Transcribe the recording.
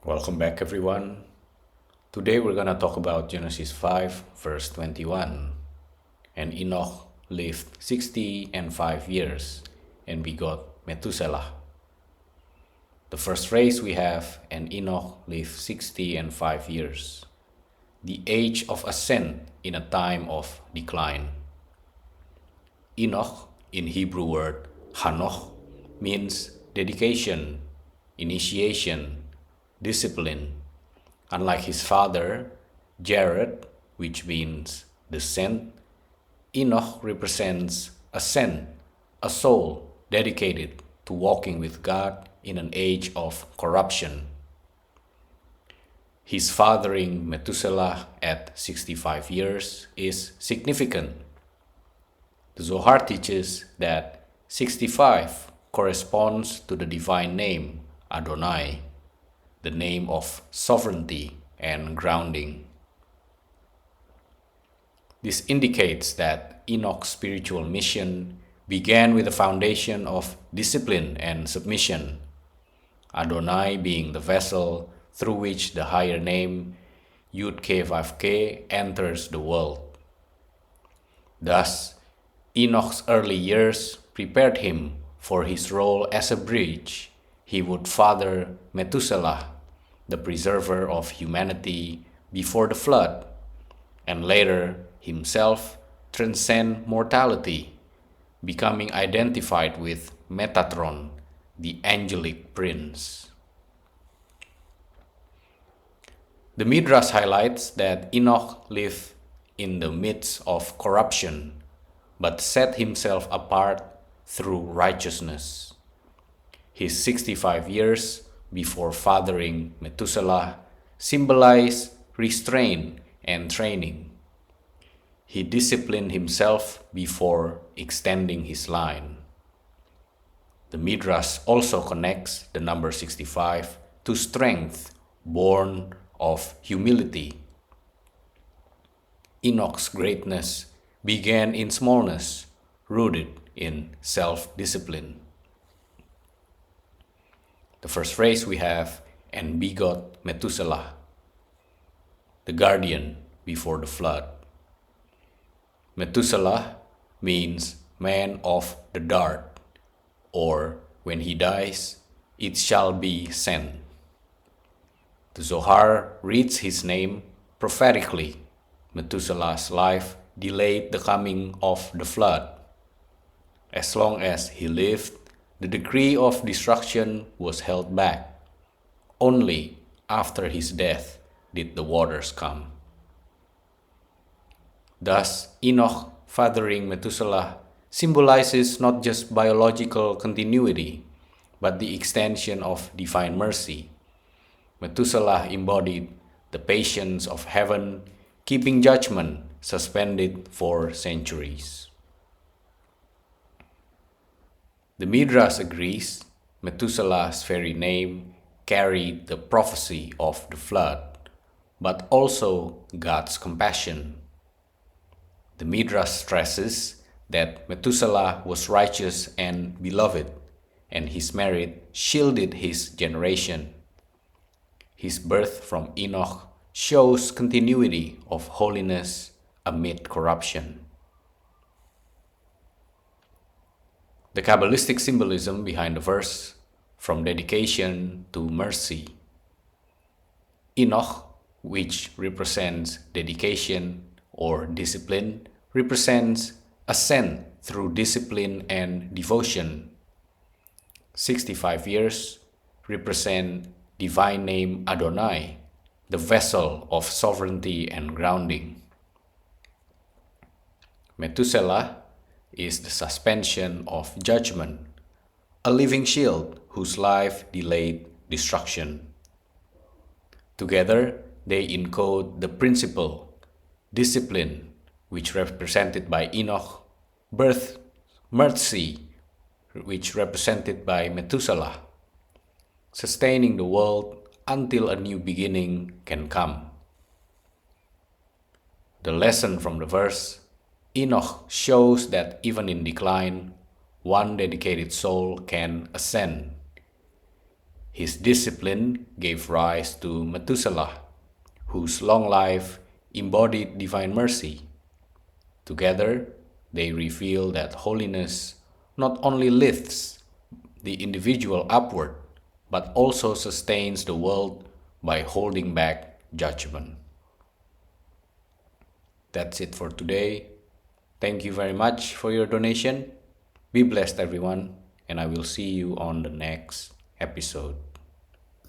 Welcome back, everyone. Today we're going to talk about Genesis 5, verse 21. And Enoch lived 65 years and begot Methuselah. The first phrase we have, and Enoch lived 65 years. The age of ascent in a time of decline. Enoch, in Hebrew word Hanoch, means dedication, initiation, discipline. Unlike his father, Jared, which means descent, Enoch represents ascent, a soul dedicated to walking with God in an age of corruption. His fathering Methuselah at 65 years is significant. The Zohar teaches that 65 corresponds to the divine name Adonai, the name of sovereignty and grounding. This indicates that Enoch's spiritual mission began with a foundation of discipline and submission, Adonai being the vessel through which the higher name Yud-Keh-Vav-Keh enters the world. Thus, Enoch's early years prepared him for his role as a bridge. He would father Methuselah, the preserver of humanity before the flood, and later himself transcend mortality, becoming identified with Metatron, the angelic prince. The Midrash highlights that Enoch lived in the midst of corruption, but set himself apart through righteousness. His 65 years before fathering Methuselah symbolize restraint and training. He disciplined himself before extending his line. The Midrash also connects the number 65 to strength born of humility. Enoch's greatness began in smallness, rooted in self-discipline. The first phrase we have, and begot Methuselah, the guardian before the flood. Methuselah means man of the dart, or when he dies, it shall be sent. The Zohar reads his name prophetically. Methuselah's life delayed the coming of the flood. As long as he lived, the decree of destruction was held back. Only after his death did the waters come. Thus, Enoch fathering Methuselah symbolizes not just biological continuity, but the extension of divine mercy. Methuselah embodied the patience of heaven, keeping judgment suspended for centuries. The Midrash agrees Methuselah's very name carried the prophecy of the flood, but also God's compassion. The Midrash stresses that Methuselah was righteous and beloved, and his merit shielded his generation. His birth from Enoch shows continuity of holiness amid corruption. The Kabbalistic symbolism behind the verse, from dedication to mercy. Enoch, which represents dedication or discipline, represents ascent through discipline and devotion. 65 years represent divine name Adonai, the vessel of sovereignty and grounding. Methuselah is the suspension of judgment, a living shield whose life delayed destruction. Together, they encode the principle, discipline, which represented by Enoch, birth, mercy, which represented by Methuselah, sustaining the world until a new beginning can come. The lesson from the verse, Enoch shows that even in decline, one dedicated soul can ascend. His discipline gave rise to Methuselah, whose long life embodied divine mercy. Together, they reveal that holiness not only lifts the individual upward, but also sustains the world by holding back judgment. That's it for today. Thank you very much for your donation. Be blessed, everyone, and I will see you on the next episode.